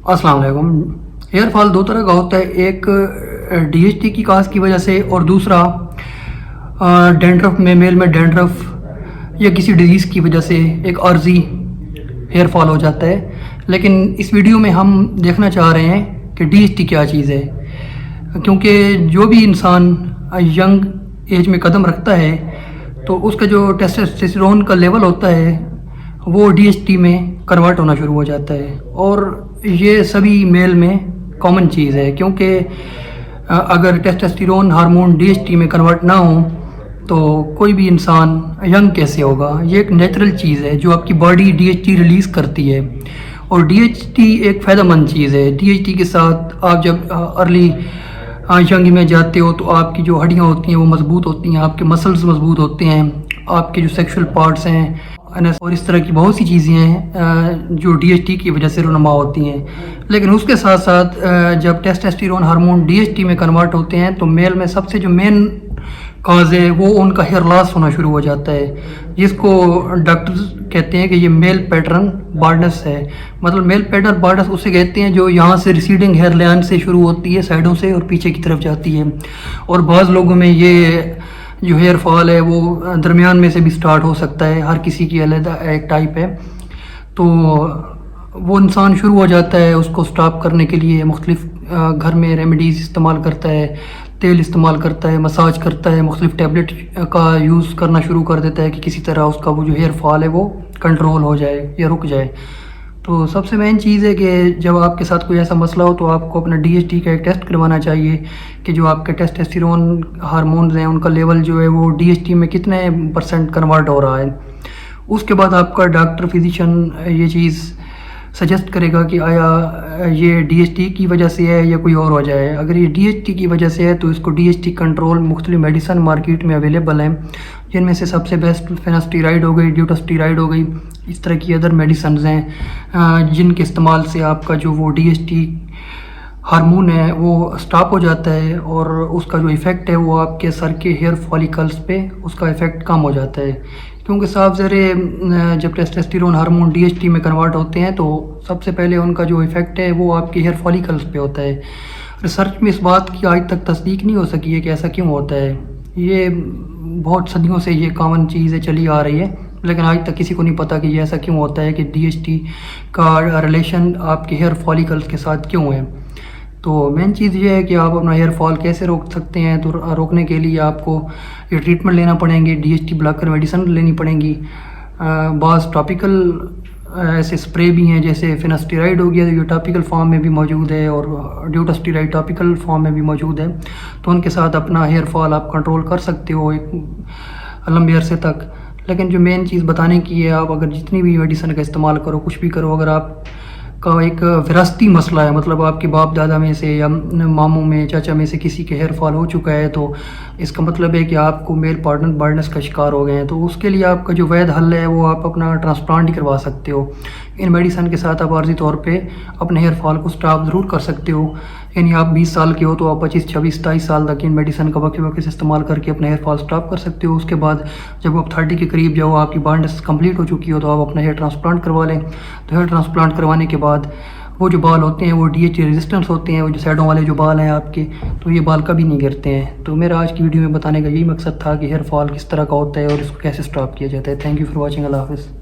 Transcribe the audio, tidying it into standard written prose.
अस्सलाम वालेकुम। Hair fall दो तरह का होता है, एक डीएचटी की काज की वजह से और दूसरा डैंड्रफ में, मेल में डैंड्रफ या किसी डिजीज़ की वजह से एक आर्जी हेयर फॉल हो जाता है। लेकिन इस वीडियो में हम देखना चाह रहे हैं कि डीएचटी क्या चीज़ है, क्योंकि जो भी इंसान यंग एज में कदम रखता है तो उसका जो टेस्टोस्टेरोन का लेवल होता है वो डीएचटी में कन्वर्ट होना शुरू हो जाता है। और ये सभी मेल में कॉमन चीज़ है, क्योंकि अगर टेस्टोस्टेरोन हार्मोन डीएचटी में कन्वर्ट ना हो तो कोई भी इंसान यंग कैसे होगा। ये एक नेचुरल चीज़ है जो आपकी बॉडी डीएचटी रिलीज़ करती है, और डीएचटी एक फ़ायदेमंद चीज़ है। डीएचटी के साथ आप जब अर्ली यंग में जाते हो तो आपकी जो हड्डियाँ होती हैं वो मजबूत होती हैं, आपके मसल्स मजबूत होते हैं, आपके जो सेक्सुअल पार्ट्स हैं और इस तरह की बहुत सी चीज़ें हैं जो डीएचटी की वजह से रुनुमा होती हैं। लेकिन उसके साथ साथ जब टेस्टोस्टेरोन हार्मोन डीएचटी में कन्वर्ट होते हैं तो मेल में सबसे जो मेन काज है वो उनका हेयर लॉस होना शुरू हो जाता है, जिसको डॉक्टर कहते हैं कि ये मेल पैटर्न बार्डनेस है। मतलब मेल पैटर्न बार्डनेस उसे कहते हैं जो यहाँ से रिसीडिंग हेयर लाइन से शुरू होती है, साइडों से और पीछे की तरफ जाती है। और बाज़ लोगों में ये जो हेयर फॉल है वो दरमियान में से भी स्टार्ट हो सकता है, हर किसी की अलग एक टाइप है। तो वो इंसान शुरू हो जाता है, उसको स्टॉप करने के लिए मुख्तलिफ घर में रेमेडीज़ इस्तेमाल करता है, तेल इस्तेमाल करता है, मसाज करता है, मुख्तलिफ टैबलेट का यूज़ करना शुरू कर देता है कि किसी तरह उसका वो जो हेयर फॉल है वो कंट्रोल हो जाए या रुक जाए। तो सबसे मेन चीज़ है कि जब आपके साथ कोई ऐसा मसला हो तो आपको अपना डीएचटी का एक टेस्ट करवाना चाहिए कि जो आपके टेस्टोस्टेरोन हार्मोन्स हैं उनका लेवल जो है वो डीएचटी में कितने % कन्वर्ट हो रहा है। उसके बाद आपका डॉक्टर फिजिशियन ये चीज़ सजेस्ट करेगा कि आया ये डीएचटी की वजह से है या कोई और वजह है। अगर ये डीएचटी की वजह से है तो इसको डीएचटी कंट्रोल मुख्तलिफ मेडिसन मार्केट में अवेलेबल हैं, जिनमें से सबसे बेस्ट फिनास्टीराइड हो गई, ड्यूटास्टीराइड हो गई, इस तरह की अदर मेडिसन हैं जिनके इस्तेमाल से आपका जो वो डीएचटी हार्मोन है वो स्टॉप हो जाता है और उसका जो इफ़ेक्ट है वो आपके सर के हेयर फॉलिकल्स पे उसका इफ़ेक्ट कम हो जाता है। क्योंकि साफ ज़रे जब टेस्टोस्टेरोन हार्मोन डीएचटी में कन्वर्ट होते हैं तो सबसे पहले उनका जो इफ़ेक्ट है वो आपके हेयर फॉलिकल्स पे होता है। रिसर्च में इस बात की आज तक तस्दीक नहीं हो सकी है कि ऐसा क्यों होता है। ये बहुत सदियों से ये कॉमन चीज़ चली आ रही है, लेकिन आज तक किसी को नहीं पता कि ये ऐसा क्यों होता है कि डीएचटी का रिलेशन आपके हेयर फॉलिकल्स के साथ क्यों है। तो मेन चीज़ ये है कि आप अपना हेयर फॉल कैसे रोक सकते हैं। तो रोकने के लिए आपको ये ट्रीटमेंट लेना पड़ेंगे, डीएचटी ब्लॉकर मेडिसिन लेनी पड़ेंगी। बाज़ टॉपिकल ऐसे स्प्रे भी हैं, जैसे फिनास्टीराइड हो गया ये टॉपिकल फॉर्म में भी मौजूद है और ड्यूटास्टीराइड टॉपिकल फॉर्म में भी मौजूद है। तो उनके साथ अपना हेयर फॉल आप कंट्रोल कर सकते हो एक लंबे अरसे तक। लेकिन जो मेन चीज़ बताने की है, आप अगर जितनी भी मेडिसिन का इस्तेमाल करो, कुछ भी करो, अगर आप का एक विरासती मसला है, मतलब आपके बाप दादा में से या मामू में, चाचा में से किसी के हेयर फॉल हो चुका है, तो इसका मतलब है कि आपको मेल पार्टनर बार्डनेस का शिकार हो गए हैं। तो उसके लिए आपका जो वैध हल है वो आप अपना ट्रांसप्लांट ही करवा सकते हो। इन मेडिसन के साथ आप आर्जी तौर पे अपने हेयर फॉल को स्टॉप ज़रूर कर सकते हो। यानी आप 20 साल के हो तो आप 25, 26, 27 साल तक इन मेडिसन का वक्त से इस्तेमाल करके अपना हेयर फॉल स्टॉप कर सकते हो। उसके बाद जब आप 30 के करीब जाओ, आपकी बार्डनेस कंप्लीट हो चुकी हो, तो आप अपना हेयर ट्रांसप्लांट करवा लें। तो हेयर ट्रांसप्लांट करवाने के बाद वो जो बाल होते हैं वो डीएचटी रेजिस्टेंस होते हैं, वो जो साइडों वाले जो बाल हैं आपके, तो ये बाल कभी नहीं गिरते हैं। तो मेरा आज की वीडियो में बताने का यही मकसद था कि हेयर फॉल किस तरह का होता है और इसको कैसे स्टॉप किया जाता है। Thank you for watching. अल्लाह हाफ़िज़।